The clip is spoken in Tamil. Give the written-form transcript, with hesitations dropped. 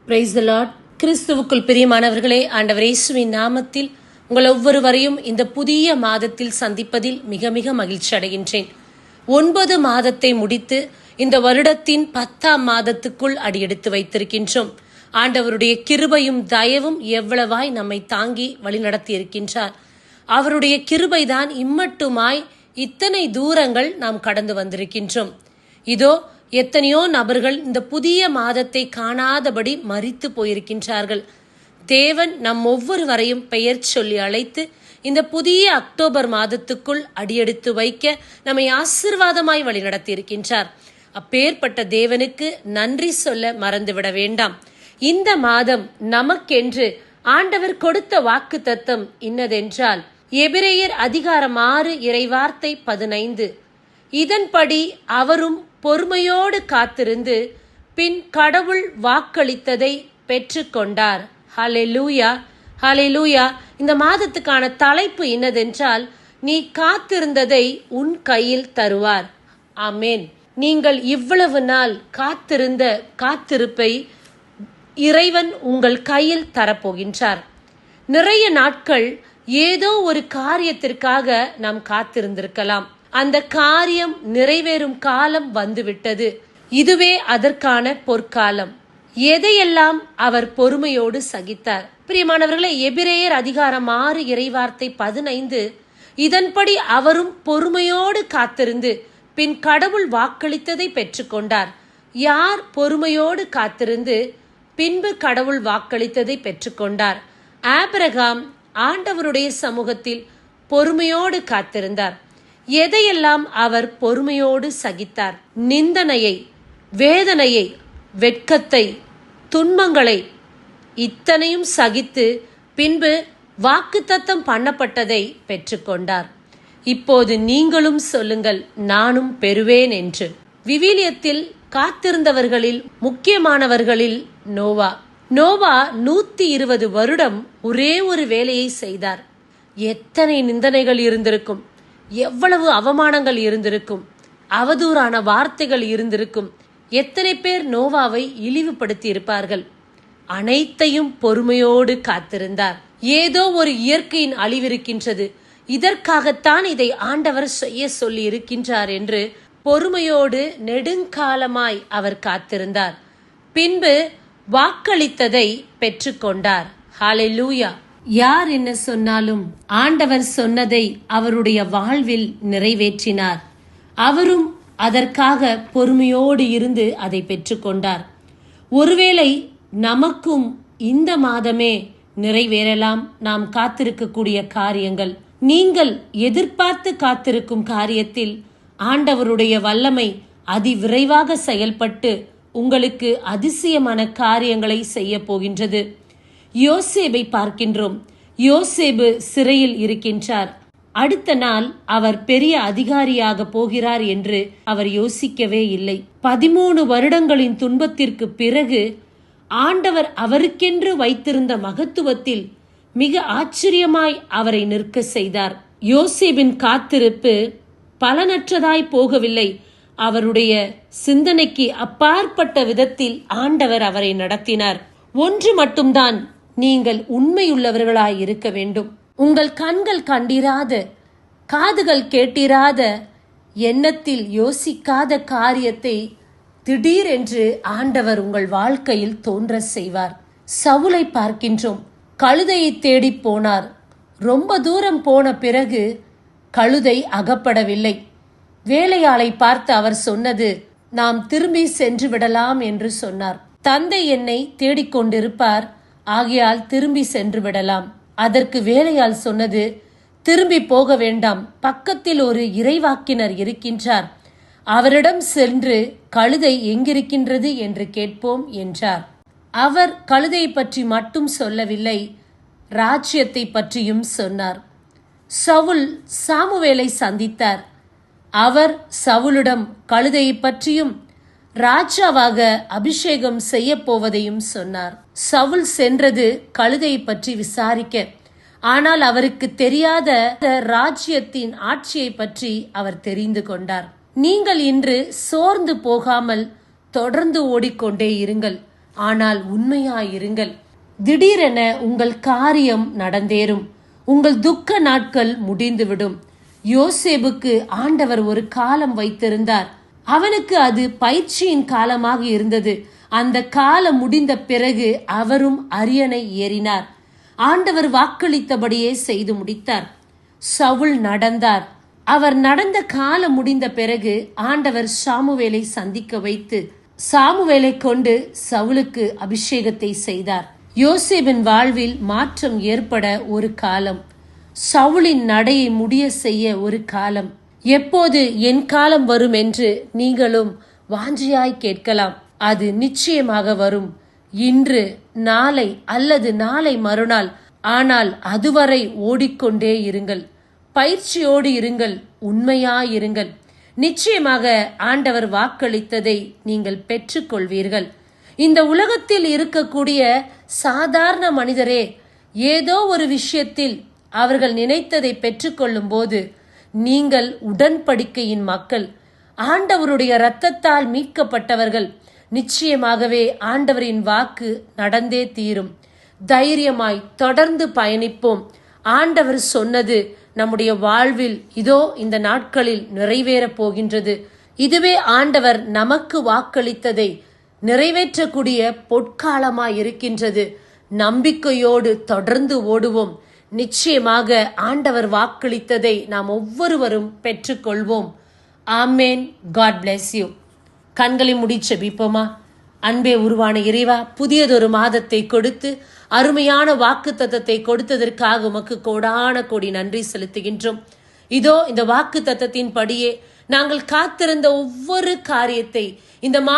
Praise the Lord. கிறிஸ்துவுக்குள் பிரியமானவர்களே, ஆண்டவர் இயேசுவின் நாமத்தில் உங்கள் ஒவ்வொருவரையும் இந்த புதிய மாதத்தில் சந்திப்பதில் மிக மிக மகிழ்ச்சி அடைகின்றேன். 9 மாதத்தை முடித்து இந்த வருடத்தின் 10ஆம் மாதத்துக்குள் அடியெடுத்து வைத்திருக்கின்றோம். ஆண்டவருடைய கிருபையும் தயவும் எவ்வளவாய் நம்மை தாங்கி வழிநடத்தி இருக்கின்றார். அவருடைய கிருபைதான் இம்மட்டுமாய் இத்தனை தூரங்கள் நாம் கடந்து வந்திருக்கின்றோம். இதோ எத்தனையோ நபர்கள் இந்த புதிய மாதத்தை காணாதபடி மரித்து போயிருக்கின்றார்கள். தேவன் நம் ஒவ்வொருவரையும் பெயர் சொல்லி அழைத்து இந்த புதிய அக்டோபர் மாதத்துக்குள் அடியெடுத்து வைக்க நம்மை ஆசீர்வாதமாய் வழிநடத்தி இருக்கின்றார். அப்பேற்பட்ட தேவனுக்கு நன்றி சொல்ல மறந்துவிட வேண்டாம். இந்த மாதம் நமக்கென்று ஆண்டவர் கொடுத்த வாக்கு தத்தம் இன்னதென்றால், எபிரேயர் அதிகாரம் 6 இறைவார்த்தை 15, இதன்படி அவரும் பொறுமையோடு காத்திருந்து பின் கடவுள் வாக்களித்ததை பெற்றுக்கொண்டார். ஹல்லேலூயா, ஹல்லேலூயா. இந்த மாதத்துக்கான தலைப்பு என்னதென்றால், நீ காத்திருந்ததை உன் கையில் தருவார். ஆமேன். நீங்கள் இவ்வளவு நாள் காத்திருந்த காத்திருப்பை இறைவன் உங்கள் கையில் தரப்போகின்றார். நிறைய நாட்கள் ஏதோ ஒரு காரியத்திற்காக நாம் காத்திருந்திருக்கலாம். அந்த காரியம் நிறைவேறும் காலம் வந்துவிட்டது. இதுவே அதற்கான பொற்காலம். எதையெல்லாம் அவர் பொறுமையோடு சகித்தார். பிரியமானவர்களே, எபிரேயர் அதிகாரம் 6 இறைவார்த்தை 15, இதன்படி அவரும் பொறுமையோடு காத்திருந்து பின் கடவுள் வாக்களித்ததை பெற்றுக்கொண்டார். யார் பொறுமையோடு காத்திருந்து பின்பு கடவுள் வாக்களித்ததை பெற்றுக்கொண்டார்? ஆபிரகாம் ஆண்டவருடைய சமூகத்தில் பொறுமையோடு காத்திருந்தார். எதையெல்லாம் அவர் பொறுமையோடு சகித்தார்? நிந்தனையை, வேதனையை, வெட்கத்தை, துன்பங்களை இத்தனையும் சகித்து பின்பு வாக்குத்தத்தம் பண்ணப்பட்டதை பெற்றுக்கொண்டார். இப்போது நீங்களும் சொல்லுங்கள், நானும் பெறுவேன் என்று. விவிலியத்தில் காத்திருந்தவர்களில் முக்கியமானவர்களில் நோவா. நோவா 120 வருடம் ஒரே ஒரு வேலையை செய்தார். எத்தனை நிந்தனைகள் இருந்திருக்கும், எவ்வளவு அவமானங்கள் இருந்திருக்கும், அவதூறான வார்த்தைகள் இருந்திருக்கும். எத்தனை பேர் நோவாவை இழிவுபடுத்தி இருப்பார்கள். அனைத்தையும் பொறுமையோடு காத்திருந்தார். ஏதோ ஒரு இயற்கையின் அழிவிருக்கின்றது, இதற்காகத்தான் இதை ஆண்டவர் செய்ய சொல்லி இருக்கின்றார் என்று பொறுமையோடு நெடுங்காலமாய் அவர் காத்திருந்தார். பின்பு வாக்களித்ததை பெற்றுக்கொண்டார். ஹல்லேலூயா. யார் என்ன சொன்னாலும் ஆண்டவர் சொன்னதை அவருடைய வாழ்வில் நிறைவேற்றினார். அவரும் அதற்காக பொறுமையோடு இருந்து அதை பெற்றுக்கொண்டார். ஒருவேளை நமக்கும் இந்த மாதமே நிறைவேறலாம் நாம் காத்திருக்கக்கூடிய காரியங்கள். நீங்கள் எதிர்பார்த்து காத்திருக்கும் காரியத்தில் ஆண்டவருடைய வல்லமை அதிவிரைவாக செயல்பட்டு உங்களுக்கு அதிசயமான காரியங்களை செய்ய போகின்றது. யோசேபை பார்க்கின்றோம். யோசேபு சிறையில் இருக்கின்றார். அடுத்த நாள் அவர் பெரிய அதிகாரியாக போகிறார் என்று அவர் யோசிக்கவே இல்லை. 13 வருடங்களின் துன்பத்திற்கு பிறகு ஆண்டவர் அவருக்கென்று வைத்திருந்த மகத்துவத்தில் மிக ஆச்சரியமாய் அவரை நிற்க செய்தார். யோசேபின் காத்திருப்பு பலனற்றதாய் போகவில்லை. அவருடைய சிந்தனைக்கு அப்பாற்பட்ட விதத்தில் ஆண்டவர் அவரை நடத்தினார். ஒன்று மட்டும்தான், நீங்கள் உண்மையுள்ளவர்களாய் இருக்க வேண்டும். உங்கள் கண்கள் கண்டிராத, காதுகள் கேட்டிராத, எண்ணத்தில் யோசிக்காத காரியத்தை திடீரென்று ஆண்டவர் உங்கள் வாழ்க்கையில் தோன்ற செய்வார். சவுலை பார்க்கின்றோம். கழுதையை தேடி போனார். ரொம்ப தூரம் போன பிறகு கழுதை அகப்படவில்லை. வேலையாளை பார்த்து அவர் சொன்னது, நாம் திரும்பி சென்று விடலாம் என்று சொன்னார். தந்தை என்னை தேடிக்கொண்டிருப்பார், ஆகையால் திரும்பி சென்று விடலாம். அதற்கு வேலையாள் சொன்னது, திரும்பி போக வேண்டாம், பக்கத்தில் ஒரு இறைவாக்கினர் இருக்கின்றார், அவரிடம் சென்று கழுதை எங்கிருக்கின்றது என்று கேட்போம் என்றார். அவர் கழுதையை பற்றி மட்டும் சொல்லவில்லை, ராஜ்யத்தை பற்றியும் சொன்னார். சவுல் சாமுவேலை சந்தித்தார். அவர் சவுலிடம் கழுதையை பற்றியும் ராஜாவாக அபிஷேகம் செய்ய போவதையும் சொன்னார். சவுல் சென்றது கழுதையை பற்றி விசாரிக்க. ஆனால் அவருக்கு தெரியாத ராஜ்யத்தின் ஆட்சியை பற்றி அவர் தெரிந்து கொண்டார். நீங்கள் இன்று சோர்ந்து போகாமல் தொடர்ந்து ஓடிக்கொண்டே இருங்கள். ஆனால் உண்மையாயிருங்கள். திடீரென உங்கள் காரியம் நடந்தேறும். உங்கள் துக்க நாட்கள் முடிந்துவிடும். யோசேப்புக்கு ஆண்டவர் ஒரு காலம் வைத்திருந்தார். அவனுக்கு அது பயிற்சியின் காலமாக இருந்தது. அந்த காலம் முடிந்த பிறகு அவரும் அரியணை ஏறினார். ஆண்டவர் வாக்களித்தபடியே செய்து முடித்தார். சவுல் நடந்தார். அவர் நடந்த காலம் முடிந்த பிறகு ஆண்டவர் சாமுவேலை சந்திக்க வைத்து சாமுவேலை கொண்டு சவுலுக்கு அபிஷேகத்தை செய்தார். யோசேப்பின் வாழ்வில் மாற்றம் ஏற்பட ஒரு காலம், சவுலின் நடையை முடிய செய்ய ஒரு காலம். எப்போது என் காலம் வரும் என்று நீங்களும் வாஞ்சியாய் கேட்கலாம். அது நிச்சயமாக வரும். இன்று, நாளை அல்லது நாளை மறுநாள். ஆனால் அதுவரை ஓடிக்கொண்டே இருங்கள். பயிற்சியோடு இருங்கள். உண்மையாயிருங்கள். நிச்சயமாக ஆண்டவர் வாக்களித்ததை நீங்கள் பெற்றுக்கொள்வீர்கள். இந்த உலகத்தில் இருக்கக்கூடிய சாதாரண மனிதரே ஏதோ ஒரு விஷயத்தில் அவர்கள் நினைத்ததை பெற்றுக்கொள்ளும் போது, நீங்கள் உடன்படிக்கையின் மக்கள், ஆண்டவருடைய இரத்தத்தால் மீட்கப்பட்டவர்கள். நிச்சயமாகவே ஆண்டவரின் வாக்கு நடந்தே தீரும். தைரியமாய் தொடர்ந்து பயணிப்போம். ஆண்டவர் சொன்னது நம்முடைய வாழ்வில் இதோ இந்த நாட்களில் நிறைவேறப் போகின்றது. இதுவே ஆண்டவர் நமக்கு வாக்களித்ததை நிறைவேற்றக்கூடிய பொற்காலமாய் இருக்கின்றது. நம்பிக்கையோடு தொடர்ந்து ஓடுவோம். நிச்சயமாக ஆண்டவர் வாக்களித்ததை நாம் ஒவ்வொருவரும் பெற்றுக்கொள்வோம். ஆமேன். God bless you. கண்களை மூடி ஜெபிப்போமா? அன்பே உருவான இறைவா, புதியதொரு மாதத்தை கொடுத்து அருமையான வாக்குத்தத்தத்தை கொடுத்ததற்காக உமக்கு கோடான கோடி நன்றி செலுத்துகின்றோம். இதோ இந்த வாக்குத்தத்தத்தின் படியே நாங்கள் காத்திருந்த ஒவ்வொரு காரியத்தை இந்த